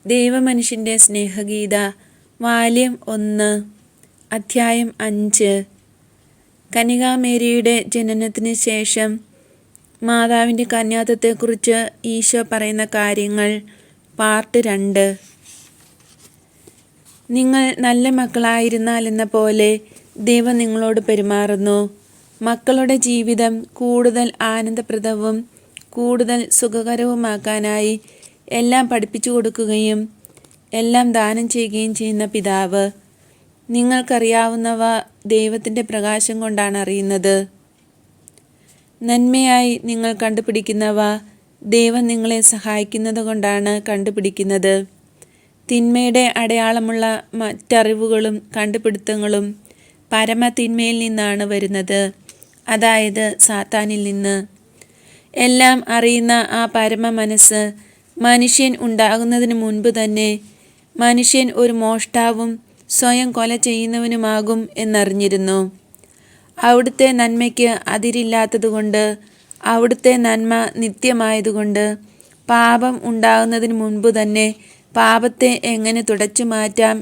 ദൈവമനുഷ്യൻ്റെ സ്നേഹഗീത വാല്യം 1 അധ്യായം 5. കന്യകാമേരിയുടെ ജനനത്തിന് ശേഷം മാതാവിൻ്റെ കന്യാത്വത്തെക്കുറിച്ച് ഈശോ പറയുന്ന കാര്യങ്ങൾ പാർട്ട് 2. നിങ്ങൾ നല്ല മക്കളായിരുന്നാലെന്ന പോലെ ദൈവം നിങ്ങളോട് പെരുമാറുന്നു. മക്കളുടെ ജീവിതം കൂടുതൽ ആനന്ദപ്രദവും കൂടുതൽ സുഖകരവുമാക്കാനായി എല്ലാം പഠിപ്പിച്ചു കൊടുക്കുകയും എല്ലാം ദാനം ചെയ്യുകയും ചെയ്യുന്ന പിതാവ്. നിങ്ങൾക്കറിയാവുന്നവ ദൈവത്തിൻ്റെ പ്രകാശം കൊണ്ടാണ് അറിയുന്നത്. നന്മയായി നിങ്ങൾ കണ്ടുപിടിക്കുന്നവ ദൈവം നിങ്ങളെ സഹായിക്കുന്നത് കൊണ്ടാണ് കണ്ടുപിടിക്കുന്നത്. തിന്മയുടെ അടയാളമുള്ള മറ്ററിവുകളും കണ്ടുപിടുത്തങ്ങളും പരമതിന്മയിൽ നിന്നാണ് വരുന്നത്, അതായത് സാത്താനിൽ നിന്ന്. എല്ലാം അറിയുന്ന ആ പരമ മനസ്സ് മനുഷ്യൻ ഉണ്ടാകുന്നതിന് മുൻപ് തന്നെ മനുഷ്യൻ ഒരു മോഷ്ടാവും സ്വയം കൊല ചെയ്യുന്നവനുമാകും എന്നറിഞ്ഞിരുന്നു. അവിടുത്തെ നന്മയ്ക്ക് അതിരില്ലാത്തതുകൊണ്ട്, അവിടുത്തെ നന്മ നിത്യമായതുകൊണ്ട് പാപം ഉണ്ടാകുന്നതിന് മുൻപ് തന്നെ പാപത്തെ എങ്ങനെ തുടച്ചു മാറ്റാം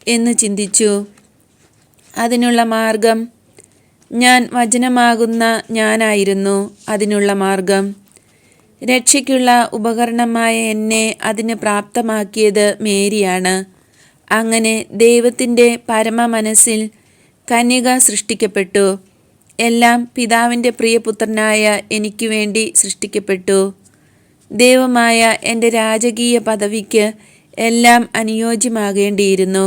എന്ന് ചിന്തിച്ചു. അതിനുള്ള മാർഗം ഞാൻ വചനമാകുന്ന ഞാനായിരുന്നു. അതിനുള്ള മാർഗം രക്ഷയ്ക്കുള്ള ഉപകരണമായ എന്നെ അതിന് പ്രാപ്തമാക്കിയത് മേരിയാണ്. അങ്ങനെ ദൈവത്തിൻ്റെ പരമ മനസ്സിൽ കന്യക സൃഷ്ടിക്കപ്പെട്ടു. എല്ലാം പിതാവിൻ്റെ പ്രിയപുത്രനായ എനിക്ക് വേണ്ടി സൃഷ്ടിക്കപ്പെട്ടു. ദൈവമായ എൻ്റെ രാജകീയ പദവിക്ക് എല്ലാം അനുയോജ്യമാകേണ്ടിയിരുന്നു.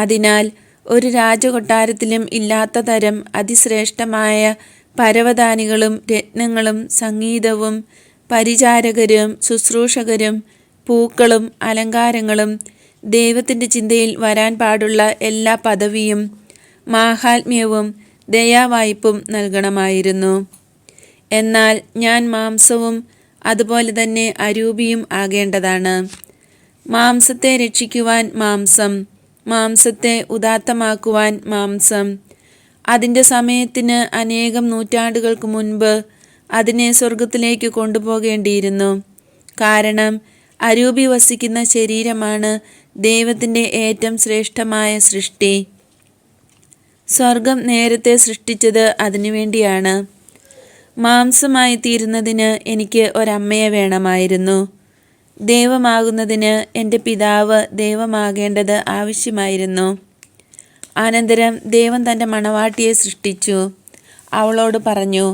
അതിനാൽ ഒരു രാജകൊട്ടാരത്തിലും ഇല്ലാത്ത തരം അതിശ്രേഷ്ഠമായ പരവതാനികളും രത്നങ്ങളും സംഗീതവും പരിചാരകരും ശുശ്രൂഷകരും പൂക്കളും അലങ്കാരങ്ങളും ദൈവത്തിൻ്റെ ചിന്തയിൽ വരാൻ പാടുള്ള എല്ലാ പദവിയും മാഹാത്മ്യവും ദയാവായ്പും നൽകണമായിരുന്നു. എന്നാൽ ഞാൻ മാംസവും അതുപോലെ തന്നെ അരൂപിയും ആകേണ്ടതാണ്. മാംസത്തെ രക്ഷിക്കുവാൻ മാംസം, മാംസത്തെ ഉദാത്തമാക്കുവാൻ മാംസം. അതിൻ്റെ സമയത്തിന് അനേകം നൂറ്റാണ്ടുകൾക്ക് മുൻപ് അതിനെ സ്വർഗത്തിലേക്ക് കൊണ്ടുപോകേണ്ടിയിരുന്നു. കാരണം അരൂപി വസിക്കുന്ന ശരീരമാണ് ദൈവത്തിൻ്റെ ഏറ്റവും ശ്രേഷ്ഠമായ സൃഷ്ടി. സ്വർഗം നേരത്തെ സൃഷ്ടിച്ചത് അതിനുവേണ്ടിയാണ്. മാംസമായി തീരുന്നതിന് എനിക്ക് ഒരമ്മയെ വേണമായിരുന്നു. ദൈവമാകുന്നതിന് എൻ്റെ പിതാവ് ദൈവമാകേണ്ടത് ആവശ്യമായിരുന്നു. അനന്തരം ദൈവം തൻ്റെ മണവാട്ടിയെ സൃഷ്ടിച്ചു. അവളോട് പറഞ്ഞു,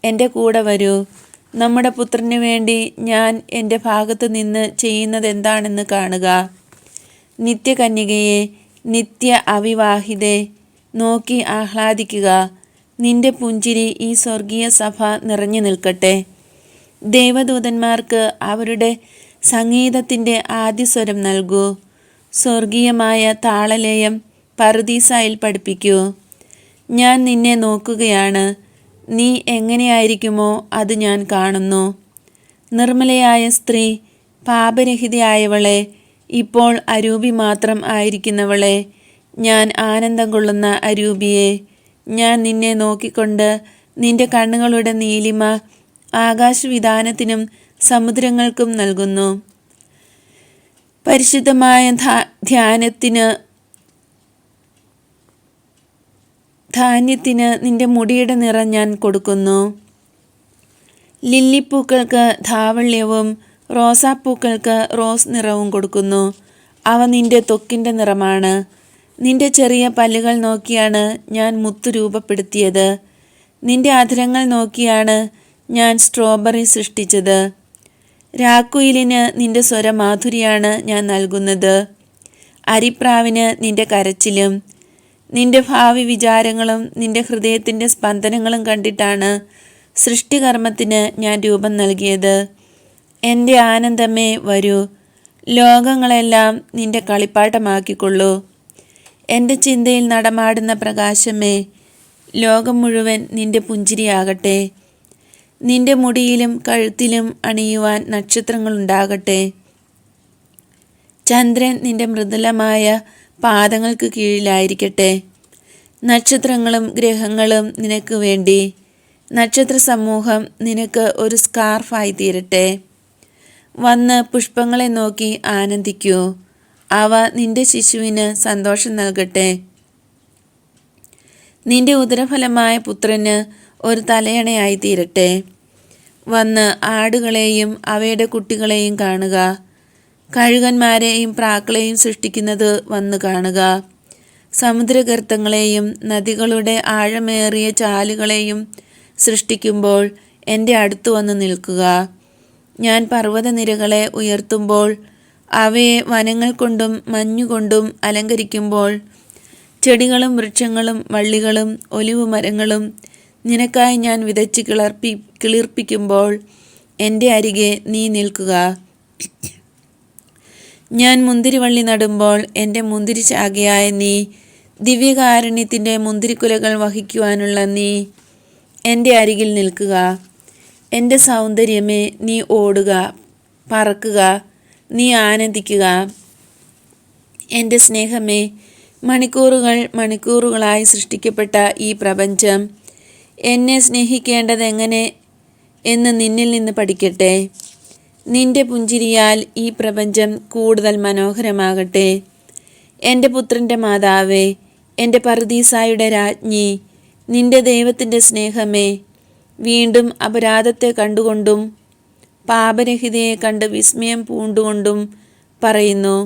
എൻ്റെ കൂടെ വരൂ. നമ്മുടെ പുത്രന് വേണ്ടി ഞാൻ എൻ്റെ ഭാഗത്ത് നിന്ന് ചെയ്യുന്നത് എന്താണെന്ന് കാണുക. നിത്യകന്യകയെ, നിത്യ അവിവാഹിതേ, നോക്കി ആഹ്ലാദിക്കുക. നിന്റെ പുഞ്ചിരി ഈ സ്വർഗീയ സഭ നിറഞ്ഞു നിൽക്കട്ടെ. ദൈവദൂതന്മാർക്ക് അവരുടെ സംഗീതത്തിൻ്റെ ആദ്യസ്വരം നൽകൂ. സ്വർഗീയമായ താളലയം പറുദീസായിൽ പഠിപ്പിക്കൂ. ഞാൻ നിന്നെ നോക്കുകയാണ്. നീ എങ്ങനെയായിരിക്കുമോ അത് ഞാൻ കാണുന്നു. നിർമ്മലയായ സ്ത്രീ, പാപരഹിതയായവളെ, ഇപ്പോൾ അരൂപി മാത്രം ആയിരിക്കുന്നവളെ, ഞാൻ ആനന്ദം കൊള്ളുന്ന അരൂപിയെ, ഞാൻ നിന്നെ നോക്കിക്കൊണ്ട് നിന്റെ കണ്ണുകളുടെ നീലിമ ആകാശവിധാനത്തിനും സമുദ്രങ്ങൾക്കും നൽകുന്നു. പരിശുദ്ധമായ ധാന്യത്തിന് നിന്റെ മുടിയുടെ നിറം ഞാൻ കൊടുക്കുന്നു. ലില്ലിപ്പൂക്കൾക്ക് ധാവള്യവും റോസാപ്പൂക്കൾക്ക് റോസ് നിറവും കൊടുക്കുന്നു. അവ നിന്റെ ത്വക്കിൻ്റെ നിറമാണ്. നിന്റെ ചെറിയ പല്ലുകൾ നോക്കിയാണ് ഞാൻ മുത്തു രൂപപ്പെടുത്തിയത്. നിന്റെ അധരങ്ങൾ നോക്കിയാണ് ഞാൻ സ്ട്രോബെറി സൃഷ്ടിച്ചത്. രാക്കുയിലിന് നിന്റെ സ്വരമാധുരിയാണ് ഞാൻ നൽകുന്നത്. അരിപ്രാവിന് നിന്റെ കരച്ചിലും. നിന്റെ ഭാവി വിചാരങ്ങളും നിന്റെ ഹൃദയത്തിൻ്റെ സ്പന്ദനങ്ങളും കണ്ടിട്ടാണ് സൃഷ്ടികർമ്മത്തിന് ഞാൻ രൂപം നൽകിയത്. എൻ്റെ ആനന്ദമേ വരൂ. ലോകങ്ങളെല്ലാം നിന്റെ കളിപ്പാട്ടമാക്കിക്കൊള്ളൂ. എൻ്റെ ചിന്തയിൽ നടമാടുന്ന പ്രകാശമേ, ലോകം മുഴുവൻ നിന്റെ പുഞ്ചിരിയാകട്ടെ. നിന്റെ മുടിയിലും കഴുത്തിലും അണിയുവാൻ നക്ഷത്രങ്ങളുണ്ടാകട്ടെ. ചന്ദ്രൻ നിന്റെ മൃദുലമായ പാദങ്ങൾക്ക് കീഴിലായിരിക്കട്ടെ. നക്ഷത്രങ്ങളും ഗ്രഹങ്ങളും നിനക്ക് വേണ്ടി, നക്ഷത്ര സമൂഹം നിനക്ക് ഒരു സ്കാർഫായി തീരട്ടെ. വന്ന് പുഷ്പങ്ങളെ നോക്കി ആനന്ദിക്കൂ. അവ നിന്റെ ശിശുവിന് സന്തോഷം നൽകട്ടെ. നിന്റെ ഉദരഫലമായ പുത്രന് ഒരു തലയണയായി തീരട്ടെ. വന്ന് ആടുകളെയും അവയുടെ കുട്ടികളെയും കാണുക. കഴുകന്മാരെയും പ്രാക്കളെയും സൃഷ്ടിക്കുന്നത് വന്ന് കാണുക. സമുദ്രഗർത്തങ്ങളെയും നദികളുടെ ആഴമേറിയ ചാലുകളെയും സൃഷ്ടിക്കുമ്പോൾ എൻ്റെ അടുത്തു വന്ന് നിൽക്കുക. ഞാൻ പർവ്വതനിരകളെ ഉയർത്തുമ്പോൾ, അവയെ വനങ്ങൾ കൊണ്ടും മഞ്ഞുകൊണ്ടും അലങ്കരിക്കുമ്പോൾ, ചെടികളും വൃക്ഷങ്ങളും വള്ളികളും ഒലിവ് മരങ്ങളും നിനക്കായി ഞാൻ വിതച്ച് കിളിർപ്പിക്കുമ്പോൾ എൻ്റെ അരികെ നീ നിൽക്കുക. ഞാൻ മുന്തിരിവള്ളി നടുമ്പോൾ എൻ്റെ മുന്തിരിശാഖയായ നീ, ദിവ്യകാരുണ്യത്തിൻ്റെ മുന്തിരിക്കുലകൾ വഹിക്കുവാനുള്ള നീ എൻ്റെ അരികിൽ നിൽക്കുക. എൻ്റെ സൗന്ദര്യമേ, നീ ഓടുക, പറക്കുക, നീ ആനന്ദിക്കുക. എൻ്റെ സ്നേഹമേ, മണിക്കൂറുകളായി സൃഷ്ടിക്കപ്പെട്ട ഈ പ്രപഞ്ചം എന്നെ സ്നേഹിക്കേണ്ടതെങ്ങനെ എന്ന് നിന്നിൽ നിന്ന് പഠിക്കട്ടെ. നിന്റെ പുഞ്ചിരിയാൽ ഈ പ്രപഞ്ചം കൂടുതൽ മനോഹരമാകട്ടെ. എൻ്റെ പുത്രൻ്റെ മാതാവേ, എൻ്റെ പറുദീസായുടെ രാജ്ഞി, നിന്റെ ദൈവത്തിൻ്റെ സ്നേഹമേ, വീണ്ടും അപരാധത്തെ കണ്ടുകൊണ്ടും പാപരഹിതയെ കണ്ട് വിസ്മയം പൂണ്ടുകൊണ്ടും പറയുന്നു.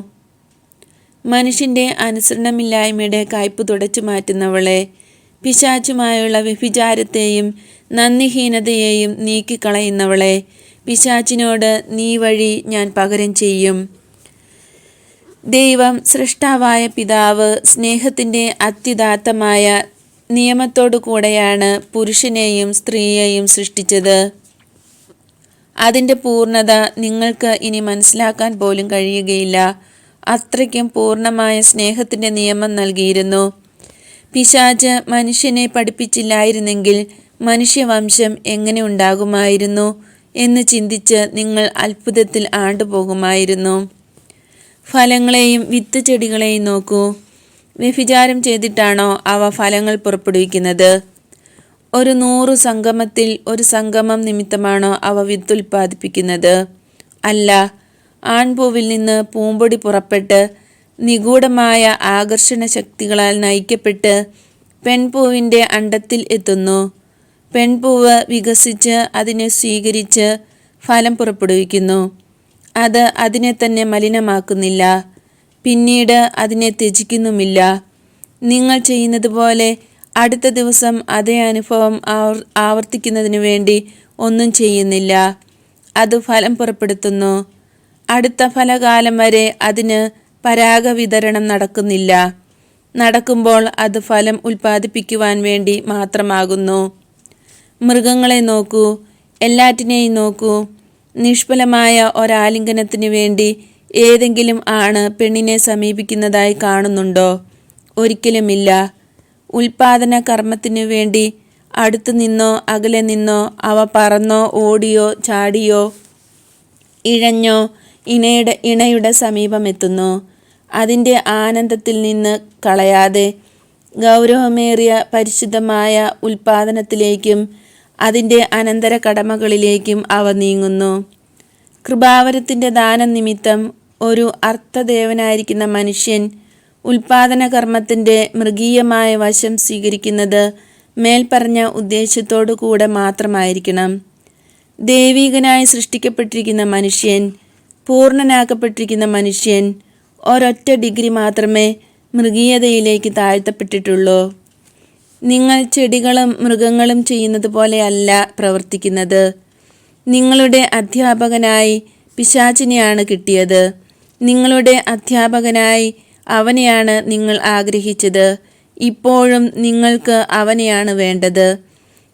മനുഷ്യൻ്റെ അനുസരണമില്ലായ്മയുടെ കയ്പ് തുടച്ചു മാറ്റുന്നവളെ, പിശാചുമായുള്ള വ്യഭിചാരത്തെയും നന്ദിഹീനതയെയും നീക്കിക്കളയുന്നവളെ, പിശാചിനോട് നീ വഴി ഞാൻ പകരം ചെയ്യും. ദൈവം സൃഷ്ടാവായ പിതാവ് സ്നേഹത്തിൻ്റെ അത്യുദാത്തമായ നിയമത്തോടു കൂടെയാണ് പുരുഷനെയും സ്ത്രീയെയും സൃഷ്ടിച്ചത്. അതിൻ്റെ പൂർണ്ണത നിങ്ങൾക്ക് ഇനി മനസ്സിലാക്കാൻ പോലും കഴിയുകയില്ല. അത്രയ്ക്കും പൂർണ്ണമായ സ്നേഹത്തിൻ്റെ നിയമം നൽകിയിരുന്നു. പിശാച് മനുഷ്യനെ പഠിപ്പിച്ചില്ലായിരുന്നെങ്കിൽ മനുഷ്യവംശം എങ്ങനെ ഉണ്ടാകുമായിരുന്നു എന്ന് ചിന്തിച്ച് നിങ്ങൾ അത്ഭുതത്തിൽ ആണ്ടുപോകുമായിരുന്നു. ഫലങ്ങളെയും വിത്ത് ചെടികളെയും നോക്കൂ. വ്യഭിചാരം ചെയ്തിട്ടാണോ അവ ഫലങ്ങൾ പുറപ്പെടുവിക്കുന്നത്? ഒരു 100 സംഗമത്തിൽ ഒരു സംഗമം നിമിത്തമാണോ അവ വിത്തുൽപാദിപ്പിക്കുന്നത്? അല്ല. ആൺപൂവിൽ നിന്ന് പൂമ്പൊടി പുറപ്പെട്ട് നിഗൂഢമായ ആകർഷണ ശക്തികളാൽ നയിക്കപ്പെട്ട് പെൺപൂവിൻ്റെ അണ്ഡത്തിൽ എത്തുന്നു. പെൺപൂവ് വികസിച്ച് അതിനെ സ്വീകരിച്ച് ഫലം പുറപ്പെടുവിക്കുന്നു. അത് അതിനെ തന്നെ മലിനമാക്കുന്നില്ല, പിന്നീട് അതിനെ ത്യജിക്കുന്നുമില്ല. നിങ്ങൾ ചെയ്യുന്നത് പോലെ അടുത്ത ദിവസം അതേ അനുഭവം ആവർത്തിക്കുന്നതിന് വേണ്ടി ഒന്നും ചെയ്യുന്നില്ല. അത് ഫലം പുറപ്പെടുത്തുന്നു. അടുത്ത ഫലകാലം വരെ അതിന് പരാഗവിതരണം നടക്കുന്നില്ല. നടക്കുമ്പോൾ അത് ഫലം ഉൽപ്പാദിപ്പിക്കുവാൻ വേണ്ടി മാത്രമാകുന്നു. മൃഗങ്ങളെ നോക്കൂ, എല്ലാറ്റിനെയും നോക്കൂ. നിഷ്ഫലമായ ഒരാലിംഗനത്തിന് വേണ്ടി ഏതെങ്കിലും ആണ് പെണ്ണിനെ സമീപിക്കുന്നതായി കാണുന്നുണ്ടോ? ഒരിക്കലുമില്ല. ഉൽപാദന കർമ്മത്തിനു വേണ്ടി അടുത്തു നിന്നോ അകലെ നിന്നോ അവ പറന്നോ ഓടിയോ ചാടിയോ ഇഴഞ്ഞോ ഇണയുടെ സമീപമെത്തുന്നു. അതിൻ്റെ ആനന്ദത്തിൽ നിന്ന് കളയാതെ ഗൗരവമേറിയ പരിശുദ്ധമായ ഉൽപാദനത്തിലേക്കും അതിൻ്റെ അനന്തര കടമകളിലേക്കും അവ നീങ്ങുന്നു. കൃപാവരത്തിൻ്റെ ദാനം നിമിത്തം ഒരു അർത്ഥദേവനായിരിക്കുന്ന മനുഷ്യൻ ഉൽപാദന കർമ്മത്തിൻ്റെ മൃഗീയമായ വശം സ്വീകരിക്കുന്നത് മേൽപ്പറഞ്ഞ ഉദ്ദേശ്യത്തോടു കൂടെ മാത്രമായിരിക്കണം. ദൈവികനായി സൃഷ്ടിക്കപ്പെട്ടിരിക്കുന്ന മനുഷ്യൻ, പൂർണ്ണനാക്കപ്പെട്ടിരിക്കുന്ന മനുഷ്യൻ ഒരൊറ്റ ഡിഗ്രി മാത്രമേ മൃഗീയതയിലേക്ക് താഴ്ത്തപ്പെട്ടിട്ടുള്ളൂ. നിങ്ങൾ ചെടികളും മൃഗങ്ങളും ചെയ്യുന്നത് പോലെയല്ല പ്രവർത്തിക്കുന്നത്. നിങ്ങളുടെ അധ്യാപകനായി പിശാചിനെയാണ് കിട്ടിയത്. നിങ്ങളുടെ അധ്യാപകനായി അവനെയാണ് നിങ്ങൾ ആഗ്രഹിച്ചത്. ഇപ്പോഴും നിങ്ങൾക്ക് അവനെയാണ് വേണ്ടത്.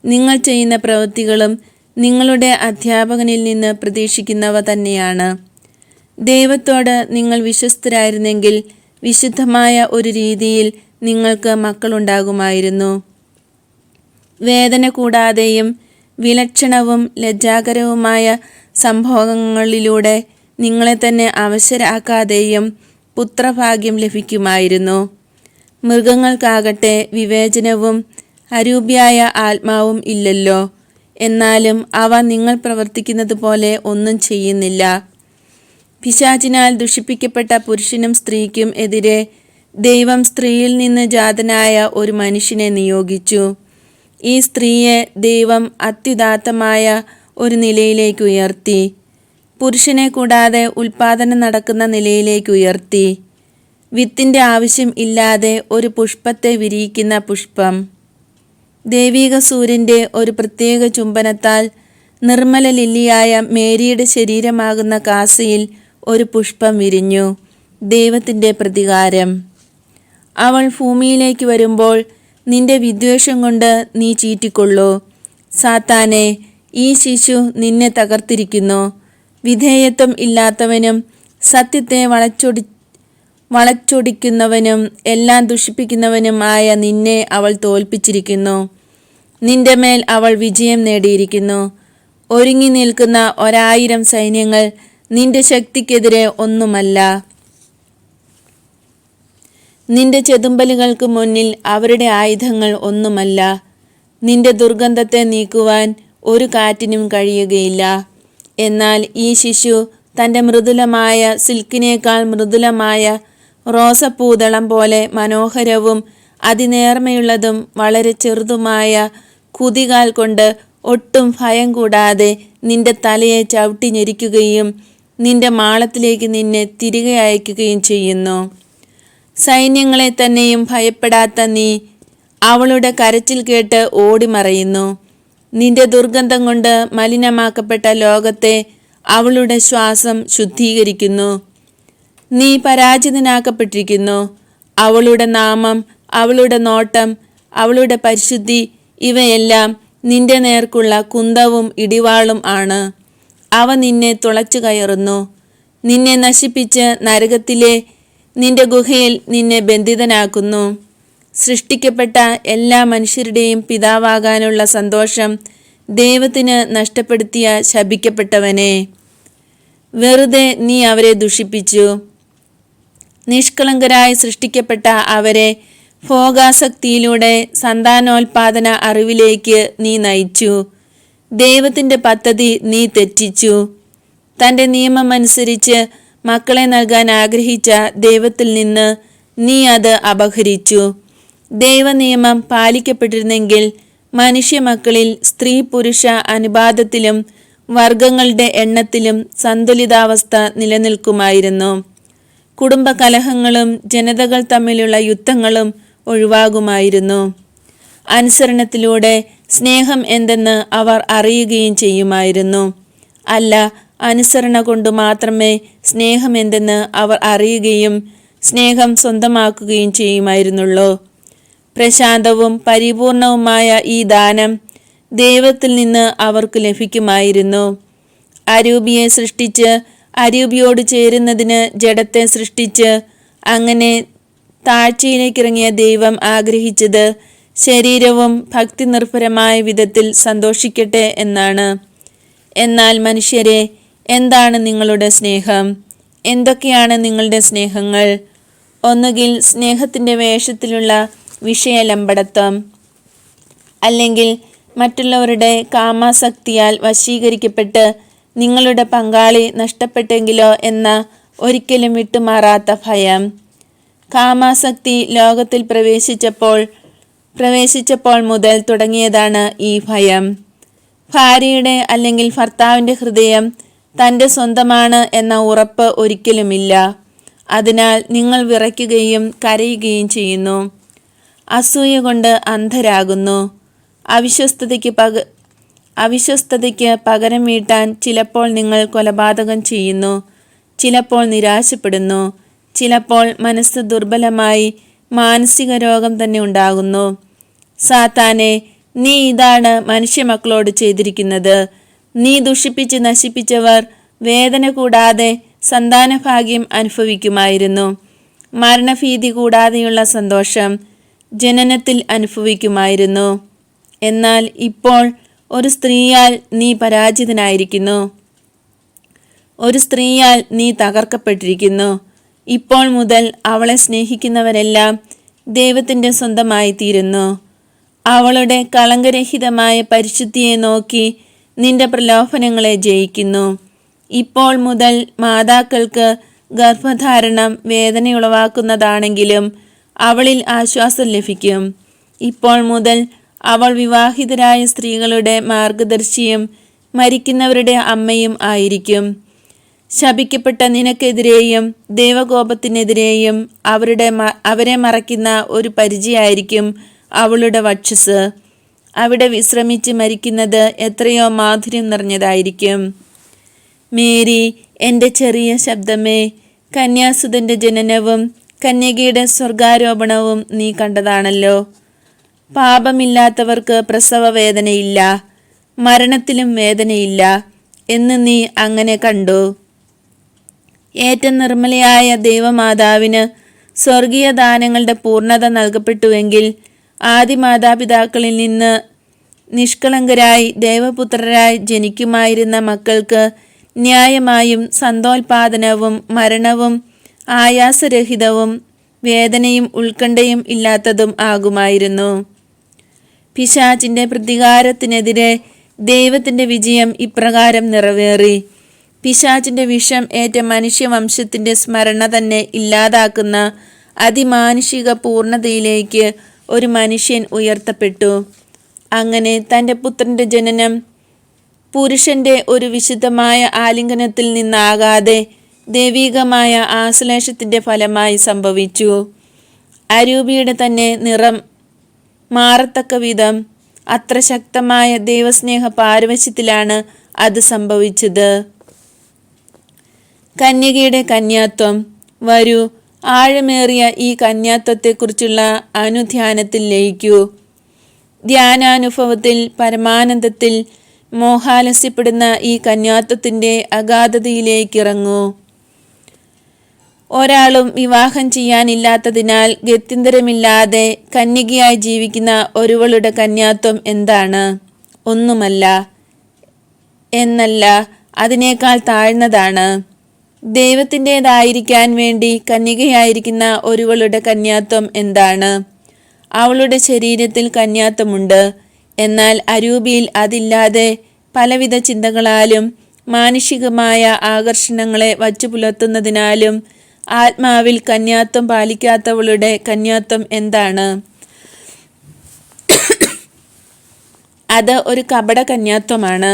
നിങ്ങൾ ചെയ്യുന്ന പ്രവൃത്തികളും നിങ്ങളുടെ അധ്യാപകനിൽ നിന്ന് പ്രതീക്ഷിക്കുന്നവ തന്നെയാണ്. ദൈവത്തോട് നിങ്ങൾ വിശ്വസ്തരായിരുന്നെങ്കിൽ വിശുദ്ധമായ ഒരു രീതിയിൽ നിങ്ങൾക്ക് മക്കളുണ്ടാകുമായിരുന്നു. വേദന കൂടാതെയും വിലക്ഷണവും ലജ്ജാകരവുമായ സംഭവങ്ങളിലൂടെ നിങ്ങളെ തന്നെ അവശരാക്കാതെയും പുത്രഭാഗ്യം ലഭിക്കുമായിരുന്നു. മൃഗങ്ങൾക്കാകട്ടെ വിവേചനവും അരൂപിയായ ആത്മാവും ഇല്ലല്ലോ. എന്നാലും അവ നിങ്ങൾ പ്രവർത്തിക്കുന്നത് പോലെ ഒന്നും ചെയ്യുന്നില്ല. പിശാചിനാൽ ദുഷിപ്പിക്കപ്പെട്ട പുരുഷനും സ്ത്രീക്കും എതിരെ ദൈവം സ്ത്രീയിൽ നിന്ന് ജാതനായ ഒരു മനുഷ്യനെ നിയോഗിച്ചു. ഈ സ്ത്രീയെ ദൈവം അത്യുദാത്തമായ ഒരു നിലയിലേക്ക് ഉയർത്തി. പുരുഷനെ കൂടാതെ ഉൽപാദനം നടക്കുന്ന നിലയിലേക്ക് ഉയർത്തി. വിത്തിൻ്റെ ആവശ്യം ഇല്ലാതെ ഒരു പുഷ്പത്തെ വിരിയിക്കുന്ന പുഷ്പം. ദൈവിക സൂര്യൻ്റെ ഒരു പ്രത്യേക ചുംബനത്താൽ നിർമ്മല ലില്ലിയായ മേരിയുടെ ശരീരമാകുന്ന കാസയിൽ ഒരു പുഷ്പം വിരിഞ്ഞു. ദൈവത്തിൻ്റെ പ്രതികാരം. അവൾ ഭൂമിയിലേക്ക് വരുമ്പോൾ നിന്റെ വിദ്വേഷം കൊണ്ട് നീ ചീറ്റിക്കൊള്ളൂ. സാത്താനെ, ഈ ശിശു നിന്നെ തകർത്തിരിക്കുന്നു. വിധേയത്വം ഇല്ലാത്തവനും സത്യത്തെ വളച്ചൊടിക്കുന്നവനും എല്ലാം ദുഷിപ്പിക്കുന്നവനും ആയ നിന്നെ അവൾ തോൽപ്പിച്ചിരിക്കുന്നു. നിന്റെ മേൽ അവൾ വിജയം നേടിയിരിക്കുന്നു. ഒരുങ്ങി നിൽക്കുന്ന 1000 സൈന്യങ്ങൾ നിന്റെ ശക്തിക്കെതിരെ ഒന്നുമല്ല. നിന്റെ ചെതുമ്പലുകൾക്ക് മുന്നിൽ അവരുടെ ആയുധങ്ങൾ ഒന്നുമല്ല. നിന്റെ ദുർഗന്ധത്തെ നീക്കുവാൻ ഒരു കാറ്റിനും കഴിയുകയില്ല. എന്നാൽ ഈ ശിശു തൻ്റെ മൃദുലമായ സിൽക്കിനേക്കാൾ മൃദുലമായ റോസപ്പൂതളം പോലെ മനോഹരവും അതിനേർമയുള്ളതും വളരെ ചെറുതുമായ കുതികാൽ കൊണ്ട് ഒട്ടും ഭയം കൂടാതെ നിന്റെ തലയെ ചവിട്ടി ഞെരിക്കുകയും നിന്റെ മാളത്തിലേക്ക് നിന്നെ തിരികെ അയക്കുകയും ചെയ്യുന്നു. സൈന്യങ്ങളെ തന്നെയും ഭയപ്പെടാത്ത നീ അവളുടെ കരച്ചിൽ കേട്ട് ഓടിമറയുന്നു. നിന്റെ ദുർഗന്ധം കൊണ്ട് മലിനമാക്കപ്പെട്ട ലോകത്തെ അവളുടെ ശ്വാസം ശുദ്ധീകരിക്കുന്നു. നീ പരാജിതനാക്കപ്പെട്ടിരിക്കുന്നു. അവളുടെ നാമം, അവളുടെ നോട്ടം, അവളുടെ പരിശുദ്ധി ഇവയെല്ലാം നിന്റെ നേർക്കുള്ള കുന്തവും ഇടിവാളും ആണ്. അവ നിന്നെ തുളച്ചു കയറുന്നു. നിന്നെ നശിപ്പിച്ച് നരകത്തിലെ നിന്റെ ഗുഹയിൽ നിന്നെ ബന്ധിതനാക്കുന്നു. സൃഷ്ടിക്കപ്പെട്ട എല്ലാ മനുഷ്യരുടെയും പിതാവാകാനുള്ള സന്തോഷം ദൈവത്തിന് നഷ്ടപ്പെടുത്തിയ ശപിക്കപ്പെട്ടവനെ, വെറുതെ നീ അവരെ ദുഷിപ്പിച്ചു. നിഷ്കളങ്കരായി സൃഷ്ടിക്കപ്പെട്ട അവരെ ഭോഗാസക്തിയിലൂടെ സന്താനോൽപാദന അറിവിലേക്ക് നീ നയിച്ചു. ദൈവത്തിൻ്റെ പദ്ധതി നീ തെറ്റിച്ചു. തൻ്റെ നിയമമനുസരിച്ച് മക്കളെ നൽകാൻ ആഗ്രഹിച്ച ദൈവത്തിൽ നിന്ന് നീ അത് അപഹരിച്ചു. ദൈവനിയമം പാലിക്കപ്പെട്ടിരുന്നെങ്കിൽ മനുഷ്യ മക്കളിൽ സ്ത്രീ പുരുഷ അനുപാതത്തിലും വർഗങ്ങളുടെ എണ്ണത്തിലും സന്തുലിതാവസ്ഥ നിലനിൽക്കുമായിരുന്നു. കുടുംബ കലഹങ്ങളും ജനതകൾ തമ്മിലുള്ള യുദ്ധങ്ങളും ഒഴിവാകുമായിരുന്നു. അനുസരണത്തിലൂടെ സ്നേഹം എന്തെന്ന് അവർ അറിയുകയും ചെയ്യുമായിരുന്നു. അല്ല, അനുസരണ കൊണ്ട് മാത്രമേ സ്നേഹം എന്തെന്ന് അവർ അറിയുകയും സ്നേഹം സ്വന്തമാക്കുകയും ചെയ്യുമായിരുന്നുള്ളൂ. പ്രശാന്തവും പരിപൂർണവുമായ ഈ ദാനം ദൈവത്തിൽ നിന്ന് അവർക്ക് ലഭിക്കുമായിരുന്നു. അരൂപിയെ സൃഷ്ടിച്ച് അരൂപിയോട് ചേരുന്നതിന് ജഡത്തെ സൃഷ്ടിച്ച് അങ്ങനെ താഴ്ചയിലേക്കിറങ്ങിയ ദൈവം ആഗ്രഹിച്ചത് ശരീരവും ഭക്തി നിർഭരമായ വിധത്തിൽ സന്തോഷിക്കട്ടെ എന്നാണ്. എന്നാൽ മനുഷ്യരെ, എന്താണ് നിങ്ങളുടെ സ്നേഹം? എന്തൊക്കെയാണ് നിങ്ങളുടെ സ്നേഹങ്ങൾ? ഒന്നുകിൽ സ്നേഹത്തിൻ്റെ വേഷത്തിലുള്ള വിഷയലമ്പടത്വം, അല്ലെങ്കിൽ മറ്റുള്ളവരുടെ കാമാസക്തിയാൽ വശീകരിക്കപ്പെട്ട് നിങ്ങളുടെ പങ്കാളി നഷ്ടപ്പെട്ടെങ്കിലോ എന്ന ഒരിക്കലും വിട്ടുമാറാത്ത ഭയം. കാമാസക്തി ലോകത്തിൽ പ്രവേശിച്ചപ്പോൾ മുതൽ തുടങ്ങിയതാണ് ഈ ഭയം. ഭാര്യയുടെ അല്ലെങ്കിൽ ഭർത്താവിൻ്റെ ഹൃദയം തൻ്റെ സ്വന്തമാണ് എന്ന ഉറപ്പ് ഒരിക്കലുമില്ല. അതിനാൽ നിങ്ങൾ വിറയ്ക്കുകയും കരയുകയും ചെയ്യുന്നു. അസൂയ കൊണ്ട് അന്ധരാകുന്നു. അവിശ്വസ്തതയ്ക്ക് പകരം വീട്ടാൻ ചിലപ്പോൾ നിങ്ങൾ കൊലപാതകം ചെയ്യുന്നു, ചിലപ്പോൾ നിരാശപ്പെടുന്നു, ചിലപ്പോൾ മനസ്സ് ദുർബലമായി മാനസിക രോഗം തന്നെ ഉണ്ടാകുന്നു. സാത്താനെ, നീ ഇതാണ് മനുഷ്യമക്കളോട് ചെയ്തിരിക്കുന്നത്. നീ ദുഷിപ്പിച്ച് നശിപ്പിച്ചവർ വേദന കൂടാതെ സന്താനഭാഗ്യം അനുഭവിക്കുമായിരുന്നു. മരണഭീതി കൂടാതെയുള്ള സന്തോഷം ജനനത്തിൽ അനുഭവിക്കുമായിരുന്നു. എന്നാൽ ഇപ്പോൾ ഒരു സ്ത്രീയാൽ നീ പരാജിതനായിരിക്കുന്നു. ഒരു സ്ത്രീയാൽ നീ തകർക്കപ്പെട്ടിരിക്കുന്നു. ഇപ്പോൾ മുതൽ അവളെ സ്നേഹിക്കുന്നവരെല്ലാം ദൈവത്തിൻ്റെ സ്വന്തമായി തീരുന്നു. അവളുടെ കളങ്കരഹിതമായ പരിശുദ്ധിയെ നോക്കി നിന്റെ പ്രലോഭനങ്ങളെ ജയിക്കുന്നു. ഇപ്പോൾ മുതൽ മാതാക്കൾക്ക് ഗർഭധാരണം വേദനയുളവാക്കുന്നതാണെങ്കിലും അവളിൽ ആശ്വാസം ലഭിക്കും. ഇപ്പോൾ മുതൽ അവൾ വിവാഹിതരായ സ്ത്രീകളുടെ മാർഗദർശിയും മരിക്കുന്നവരുടെ അമ്മയും ആയിരിക്കും. ശപിക്കപ്പെട്ട നിനക്കെതിരെയും ദൈവകോപത്തിനെതിരെയും അവരെ മറയ്ക്കുന്ന ഒരു പരിചയായിരിക്കും അവളുടെ വക്ഷസ്. അവിടെ വിശ്രമിച്ച് മരിക്കുന്നത് എത്രയോ മാധുര്യം നിറഞ്ഞതായിരിക്കും. മേരി, എൻ്റെ ചെറിയ ശബ്ദമേ, കന്യാസുതൻ്റെ ജനനവും കന്യകയുടെ സ്വർഗാരോപണവും നീ കണ്ടതാണല്ലോ. പാപമില്ലാത്തവർക്ക് പ്രസവ വേദനയില്ല, മരണത്തിലും വേദനയില്ല എന്ന് നീ അങ്ങനെ കണ്ടു. ഏറ്റവും നിർമ്മലയായ ദൈവമാതാവിന് സ്വർഗീയ ദാനങ്ങളുടെ പൂർണ്ണത നൽകപ്പെട്ടുവെങ്കിൽ ആദിമാതാപിതാക്കളിൽ നിന്ന് നിഷ്കളങ്കരായി ദൈവപുത്രരായി ജനിക്കുമായിരുന്ന മക്കൾക്ക് ന്യായമായും സന്തോൽപാദനവും മരണവും ആയാസരഹിതവും വേദനയും ഉത്കണ്ഠയും ഇല്ലാത്തതും ആകുമായിരുന്നു. പിശാചിൻ്റെ പ്രതികാരത്തിനെതിരെ ദൈവത്തിൻ്റെ വിജയം ഇപ്രകാരം നിറവേറി. പിശാചിൻ്റെ വിഷം ഏറ്റ മനുഷ്യവംശത്തിൻ്റെ സ്മരണ തന്നെ ഇല്ലാതാക്കുന്ന അതിമാനുഷിക പൂർണ്ണതയിലേക്ക് ഒരു മനുഷ്യൻ ഉയർത്തപ്പെട്ടു. അങ്ങനെ തൻ്റെ പുത്രൻ്റെ ജനനം പുരുഷൻ്റെ ഒരു വിശുദ്ധമായ ആലിംഗനത്തിൽ നിന്നാകാതെ ദൈവികമായ ആശ്ലേഷത്തിൻ്റെ ഫലമായി സംഭവിച്ചു. അരൂപിയുടെ തന്നെ നിറം മാറത്തക്ക വിധം അത്ര ശക്തമായ ദൈവസ്നേഹ പാരവശ്യത്തിലാണ് അത് സംഭവിച്ചത്. കന്യകയുടെ കന്യാത്വം. വരൂ, ആഴമേറിയ ഈ കന്യാത്വത്തെക്കുറിച്ചുള്ള അനുധ്യാനത്തിൽ ലയിക്കൂ. ധ്യാനാനുഭവത്തിൽ പരമാനന്ദത്തിൽ മോഹാലസ്യപ്പെടുന്ന ഈ കന്യാത്വത്തിൻ്റെ അഗാധതയിലേക്കിറങ്ങൂ. ഒരാളും വിവാഹം ചെയ്യാനില്ലാത്തതിനാൽ ഗത്യന്തരമില്ലാതെ കന്യകയായി ജീവിക്കുന്ന ഒരുവളുടെ കന്യാത്വം എന്താണ്? ഒന്നുമല്ല എന്നല്ല, അതിനേക്കാൾ താഴ്ന്നതാണ്. ദൈവത്തിൻ്റെതായിരിക്കാൻ വേണ്ടി കന്യകയായിരിക്കുന്ന ഒരുവളുടെ കന്യാത്വം എന്താണ്? അവളുടെ ശരീരത്തിൽ കന്യാത്വമുണ്ട്, എന്നാൽ അരൂപിയിൽ അതില്ലാതെ പലവിധ ചിന്തകളാലും മാനുഷികമായ ആകർഷണങ്ങളെ വച്ചു പുലർത്തുന്നതിനാലും ആത്മാവിൽ കന്യാത്വം പാലിക്കാത്തവളുടെ കന്യാത്വം എന്താണ്? അത് ഒരു കപട കന്യാത്വമാണ്,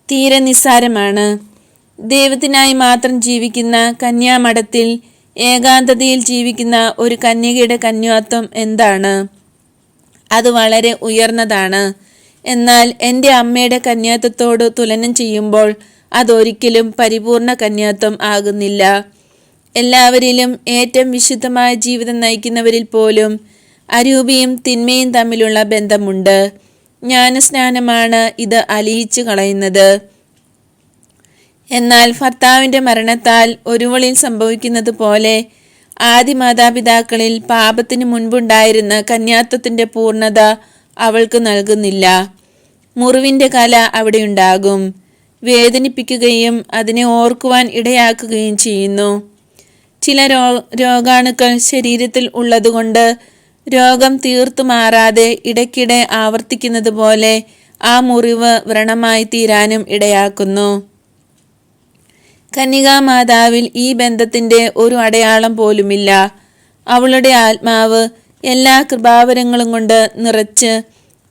തീരെ നിസ്സാരമാണ്. ദൈവത്തിനായി മാത്രം ജീവിക്കുന്ന കന്യാമഠത്തിൽ ഏകാന്തതയിൽ ജീവിക്കുന്ന ഒരു കന്യകയുടെ കന്യാത്വം എന്താണ്? അത് വളരെ ഉയർന്നതാണ്. എന്നാൽ എൻ്റെ അമ്മയുടെ കന്യാത്വത്തോട് തുലനം ചെയ്യുമ്പോൾ അതൊരിക്കലും പരിപൂർണ കന്യാത്വം ആകുന്നില്ല. എല്ലാവരിലും ഏറ്റവും വിശുദ്ധമായ ജീവിതം നയിക്കുന്നവരിൽ പോലും അരൂപിയും തിന്മയും തമ്മിലുള്ള ബന്ധമുണ്ട്. ജ്ഞാനസ്നാനമാണ് ഇത് അലിയിച്ചു കളയുന്നത്. എന്നാൽ ഭർത്താവിൻ്റെ മരണത്താൽ ഒരുവളിൽ സംഭവിക്കുന്നത് പോലെ ആദിമാതാപിതാക്കളിൽ പാപത്തിന് മുൻപുണ്ടായിരുന്ന കന്യാത്വത്തിൻ്റെ പൂർണ്ണത അവൾക്ക് നൽകുന്നില്ല. മുറിവിൻ്റെ കല അവിടെയുണ്ടാകും, വേദനിപ്പിക്കുകയും അതിനെ ഓർക്കുവാൻ ഇടയാക്കുകയും ചെയ്യുന്നു. ചില രോഗാണുക്കൾ ശരീരത്തിൽ ഉള്ളതുകൊണ്ട് രോഗം തീർത്തു മാറാതെ ഇടയ്ക്കിടെ ആവർത്തിക്കുന്നത് പോലെ ആ മുറിവ് വ്രണമായി തീരാനും ഇടയാക്കുന്നു. കന്യകാമാതാവിൽ ഈ ബന്ധത്തിൻ്റെ ഒരു അടയാളം പോലുമില്ല. അവളുടെ ആത്മാവ് എല്ലാ കൃപാവരങ്ങളും കൊണ്ട് നിറച്ച്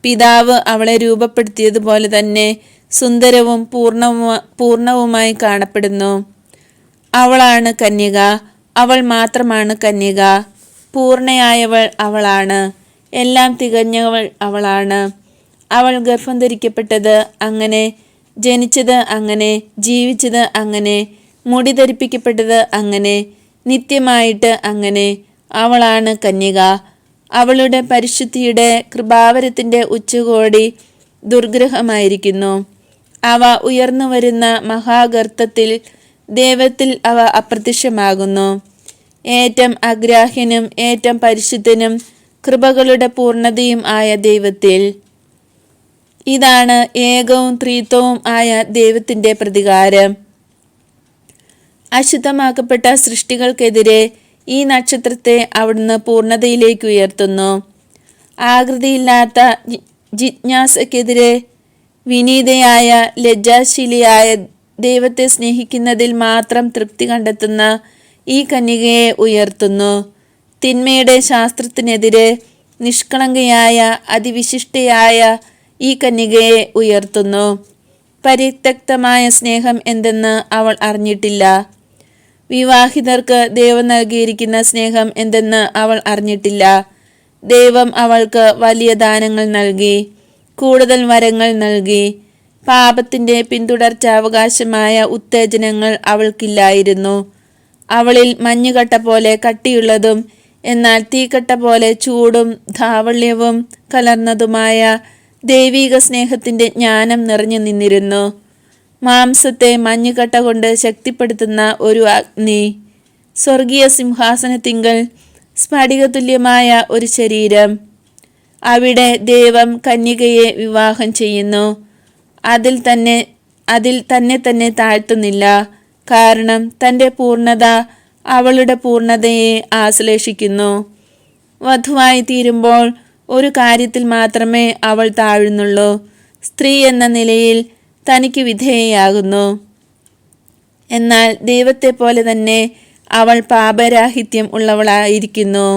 പിതാവ് അവളെ രൂപപ്പെടുത്തിയതുപോലെ തന്നെ സുന്ദരവും പൂർണ്ണവുമായി കാണപ്പെടുന്നു. അവളാണ് കന്യക, അവൾ മാത്രമാണ് കന്യക. പൂർണ്ണയായവൾ അവളാണ്, എല്ലാം തികഞ്ഞവൾ അവളാണ്. അവൾ ഗർഭം ധരിക്കപ്പെട്ടത് അങ്ങനെ, ജനിച്ചത് അങ്ങനെ, ജീവിച്ചത് അങ്ങനെ, മുടി ധരിപ്പിക്കപ്പെട്ടത് അങ്ങനെ, നിത്യമായിട്ട് അങ്ങനെ. അവളാണ് കന്യക. അവളുടെ പരിശുദ്ധിയുടെ കൃപാവരത്തിൻ്റെ ഉച്ചകോടി ദുർഗ്രഹമായിരിക്കുന്നു. അവ ഉയർന്നു വരുന്ന മഹാഗർത്തത്തിൽ ദൈവത്തിൽ അവ അപ്രത്യക്ഷമാകുന്നു. ഏറ്റവും അഗ്രാഹ്യനും ഏറ്റവും പരിശുദ്ധനും കൃപകളുടെ പൂർണ്ണതയും ആയ ദൈവത്തിൽ. ഇതാണ് ഏകവും ത്രിത്വവും ആയ ദൈവത്തിൻ്റെ പ്രതികാരം. അശുദ്ധമാക്കപ്പെട്ട സൃഷ്ടികൾക്കെതിരെ ഈ നക്ഷത്രത്തെ അവിടുന്ന് പൂർണ്ണതയിലേക്ക് ഉയർത്തുന്നു. ആകൃതിയില്ലാത്ത ജിജ്ഞാസക്കെതിരെ വിനീതയായ ലജ്ജാശീലിയായ ദൈവത്തെ സ്നേഹിക്കുന്നതിൽ മാത്രം തൃപ്തി കണ്ടെത്തുന്ന ഈ കന്യകയെ ഉയർത്തുന്നു. തിന്മയുടെ ശാസ്ത്രത്തിനെതിരെ നിഷ്കളങ്കയായ അതിവിശിഷ്ടയായ ഈ കന്യകയെ ഉയർത്തുന്നു. പരിത്യക്തമായ സ്നേഹം എന്തെന്ന് അവൾ അറിഞ്ഞിട്ടില്ല. വിവാഹിതർക്ക് ദൈവം നൽകിയിരിക്കുന്ന സ്നേഹം എന്തെന്ന് അവൾ അറിഞ്ഞിട്ടില്ല. ദൈവം അവൾക്ക് വലിയ ദാനങ്ങൾ നൽകി, കൂടുതൽ വരങ്ങൾ നൽകി. പാപത്തിൻ്റെ പിന്തുടർച്ചാവകാശമായ ഉത്തേജനങ്ങൾ അവൾക്കില്ലായിരുന്നു. അവളിൽ മഞ്ഞുകട്ട പോലെ കട്ടിയുള്ളതും എന്നാൽ തീക്കട്ട പോലെ ചൂടും ധാവള്യവും കലർന്നതുമായ ദൈവിക സ്നേഹത്തിൻ്റെ ജ്ഞാനം നിറഞ്ഞു നിന്നിരുന്നു. മാംസത്തെ മഞ്ഞുകട്ട കൊണ്ട് ശക്തിപ്പെടുത്തുന്ന ഒരു അഗ്നി, സ്വർഗീയ സിംഹാസനത്തിങ്കൽ സ്ഫടികതുല്യമായ ഒരു ശരീരം. അവിടെ ദൈവം കന്യകയെ വിവാഹം ചെയ്യുന്നു. അതിൽ തന്നെ താഴ്ത്തുന്നില്ല. കാരണം തൻ്റെ പൂർണ്ണത അവളുടെ പൂർണ്ണതയെ ആശ്ലേഷിക്കുന്നു. വധുവായി തീരുമ്പോൾ ഒരു കാര്യത്തിൽ മാത്രമേ അവൾ താഴുന്നുള്ളൂ. സ്ത്രീ എന്ന നിലയിൽ തനിക്ക് വിധേയയാകുന്നു. എന്നാൽ ദൈവത്തെ പോലെ തന്നെ അവൾ പാപരാഹിത്യം ഉള്ളവളായിരിക്കുന്നു.